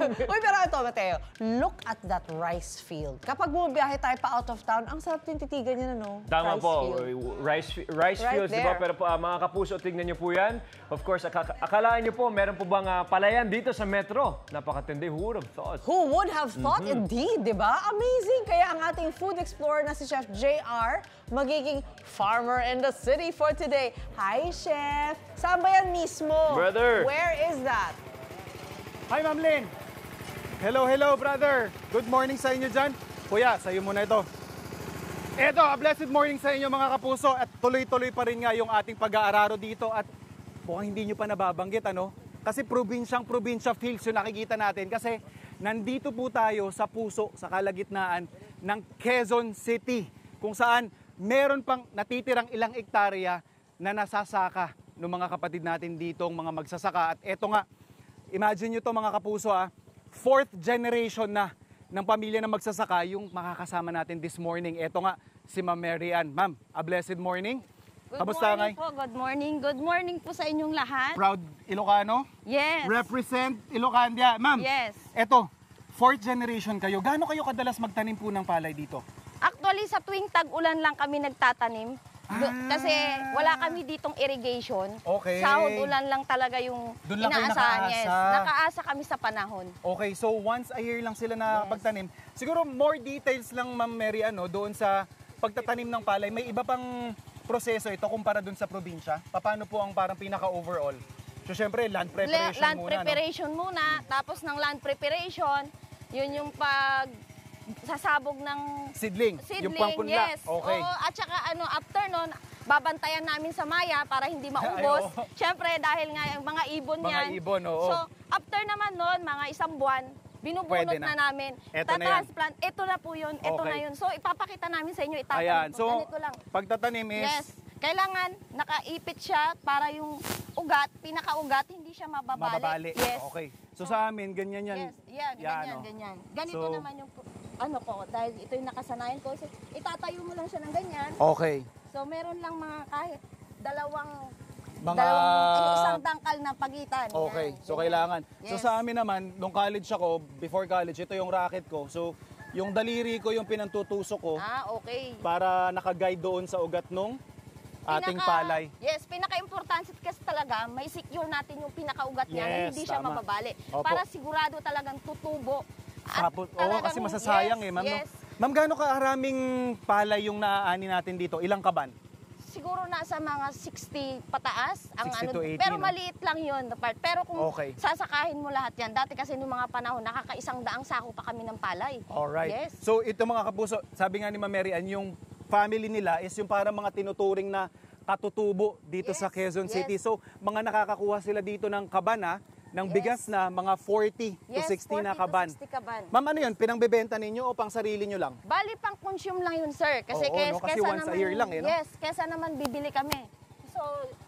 Uy, pero ito, Mateo, look at that rice field. Kapag bumabiyahe tayo pa out of town, ang sarap din titigan niya, no? Tama rice po, field. rice Right fields, di ba? there. Pero po, mga kapuso, tignan niyo po yan. Of course, akalaan niyo po, meron po bang palayan dito sa Metro? Napakatindi, who would have thought? Who would have thought indeed, di ba? Amazing! Kaya ang ating food explorer na si Chef JR, magiging farmer in the city for today. Hi, Chef! Saan ba yan mismo? Brother! Where is that? Hi, Ma'am Lynn. Hello, brother. Good morning sa inyo dyan. Kuya, sa'yo muna ito. Eto, a blessed morning sa inyo mga kapuso. At tuloy-tuloy pa rin nga yung ating pag-aararo dito. At mukhang hindi nyo pa nababanggit, ano? Kasi probinsya feels yung nakikita natin. Kasi nandito po tayo sa puso, sa kalagitnaan ng Quezon City. Kung saan meron pang natitirang ilang ektarya na nasasaka ng mga kapatid natin ditong mga magsasaka. At eto nga, imagine nyo to mga kapuso, fourth generation na ng pamilya na magsasaka yung makakasama natin this morning. Eto nga, si Ma'am Mary Ann. Ma'am, a blessed morning. Kamusta morning po, good morning. Good morning po sa inyong lahat. Proud Ilocano? Yes. Represent Ilocandia. Ma'am, Yes. eto, fourth generation kayo. Gaano kayo kadalas magtanim po ng palay dito? Actually, sa tuwing tag-ulan lang kami nagtatanim. Kasi wala kami ditong irrigation. Okay. Sahod ulan lang talaga yung Doon lang kayo inaasahan. nakaasa. Yes. Nakaasa kami sa panahon. Okay, so once a year lang sila na pagtanim. Siguro more details lang, Ma'am Mary, doon sa pagtatanim ng palay. May iba pang proseso ito kumpara doon sa probinsya? Paano po ang parang pinaka-overall? So, syempre, land preparation Land muna, preparation muna. Tapos ng land preparation, yun yung sasabog ng Seedling, yung pangpunla. yes. Okay. Oo, at saka after nun, babantayan namin sa maya para hindi maubos. Ay, oo. Siyempre, dahil nga yung mga ibon Mga yan. ibon, oo. So, after naman nun, mga isang buwan, binubunot Pwede na. na namin. Eto na yan. Tatransplant. Ito na po yun. Ito Okay. na yun. So, ipapakita namin sa inyo. Itatanim Ayan, po. so Ganito lang. pagtatanim is... Yes. Kailangan nakaipit siya para yung ugat, pinaka-ugat, hindi siya mababali. Mababali. Yes. Okay. So sa amin, ganyan yan. Yes, yeah, ganyan, no? ganyan. Ganito So- naman yung, dahil ito yung nakasanayan ko. So, itatayo mo lang siya ng ganyan. Okay. So, meron lang mga kahit dalawang Mga... isang tangkal na pagitan. Okay, Yan, so ganyan. kailangan. So Yes. sa amin naman, nung college ako, before college, ito yung racket ko. So yung daliri ko yung pinantutusok ko Okay. para naka-guide doon sa ugat nung ating palay. Yes, pinaka-importante kasi talaga, may secure natin yung pinaka-ugat niya na Yes, hindi siya tama. mababali. Opo. Para sigurado talagang tutubo. At Tapos, talagang- kasi masasayang yes, ma'am. no? Yes. Ma'am, gaano karaming palay yung naaani natin dito? Ilang kaban? Siguro nasa mga 60 pataas. 60 to 80, pero no? maliit lang yun. Pero kung Okay. sasakahin mo lahat yan, dati kasi noong mga panahon, nakaka-100 sako pa kami ng palay. Alright. Yes. So ito mga kapuso, sabi nga ni Ma'am Mary Ann, yung family nila is yung parang mga tinuturing na katutubo dito Yes, sa Quezon yes. City. So mga nakakakuha sila dito ng kaban ng bigas na mga 40 to Yes, 60 na 40 to kaban. 60 kaban. Ma'am, ano yun? Pinangbebenta ninyo o pang sarili nyo lang? Bali pang consume lang yun, sir. Kasi, Oo, no? Kasi once a year lang, no? Yes, kesa naman bibili kami. So,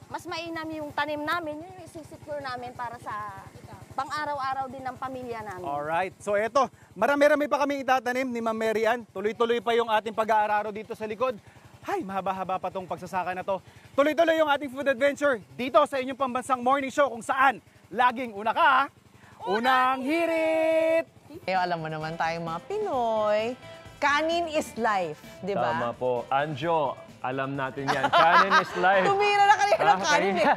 mas mainam yung tanim namin, yun yung isisecure namin para sa pang-araw-araw din ng pamilya namin. Alright. So eto, marami-rami pa kami itatanim ni Ma'am Mary Ann. Tuloy-tuloy pa yung ating pag-aararo dito sa likod. Hay, mahaba-haba pa tong pagsasaka na to. Tuloy-tuloy yung ating food adventure dito sa inyong pambansang morning show kung saan laging una ka, unang hirit! Ngayon, alam mo naman tayong mga Pinoy, kanin is life, di ba? Tama po. Anjo, alam natin yan. Canon is life. Tumira na kanina ng kanin eh.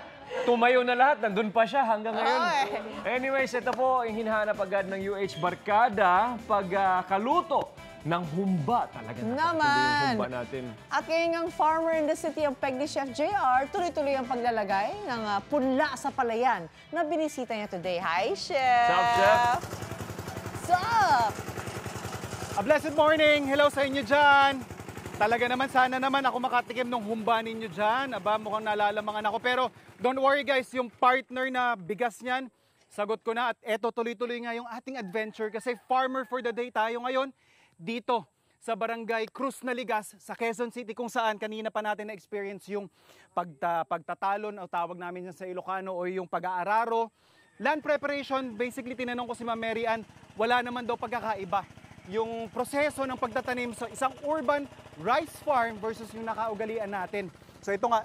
Tumayo na lahat, nandun pa siya hanggang ngayon. Oo, Anyways, ito po ang hinahanap agad ng UH Barkada pagkaluto ng humba. Talaga napakatindi yung Naman. humba natin. At ngayon ang farmer in the city of Peg ni Chef JR, tuloy-tuloy ang paglalagay ng punla sa palayan na binisita niya today. Hi, Chef! Sup, Chef? Sup? A blessed morning! Hello sa inyo dyan! Talaga naman, sana naman ako makatikim ng humba ninyo dyan. Aba, mukhang nalalamangan ako. Pero don't worry guys, yung partner na bigas niyan, sagot ko na. At eto, tuloy-tuloy nga yung ating adventure kasi farmer for the day tayo ngayon dito sa Barangay Cruz Naligas sa Quezon City kung saan kanina pa natin na-experience yung pagtatalon o tawag namin yan sa Ilocano o yung pag-aararo. Land preparation, basically tinanong ko si Ma'am Mary Ann, wala naman daw pagkakaiba. Yung proseso ng pagtatanim sa isang urban rice farm versus yung nakaugalian natin. So ito nga,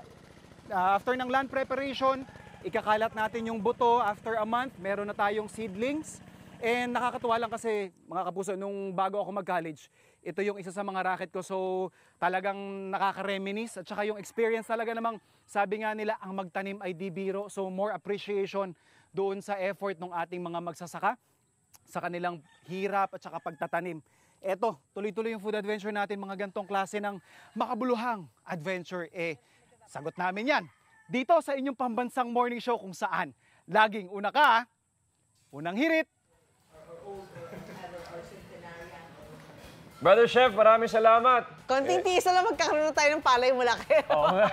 after ng land preparation, ikakalat natin yung buto. After a month, meron na tayong seedlings. And nakakatuwa lang kasi, mga kapuso, nung bago ako mag-college, ito yung isa sa mga racket ko. So talagang nakaka-reminisce. At saka yung experience talaga namang, sabi nga nila, ang magtanim ay di biro. So more appreciation doon sa effort ng ating mga magsasaka sa kanilang hirap at saka pagtatanim. Eto, tuloy-tuloy yung food adventure natin, mga gantong klase ng makabuluhang adventure. Sagot namin yan dito sa inyong pambansang morning show kung saan laging una ka, unang hirit. Brother Chef, maraming salamat. Konting tiisa lang magkakaroon na tayo ng palay mula kayo. Oo nga.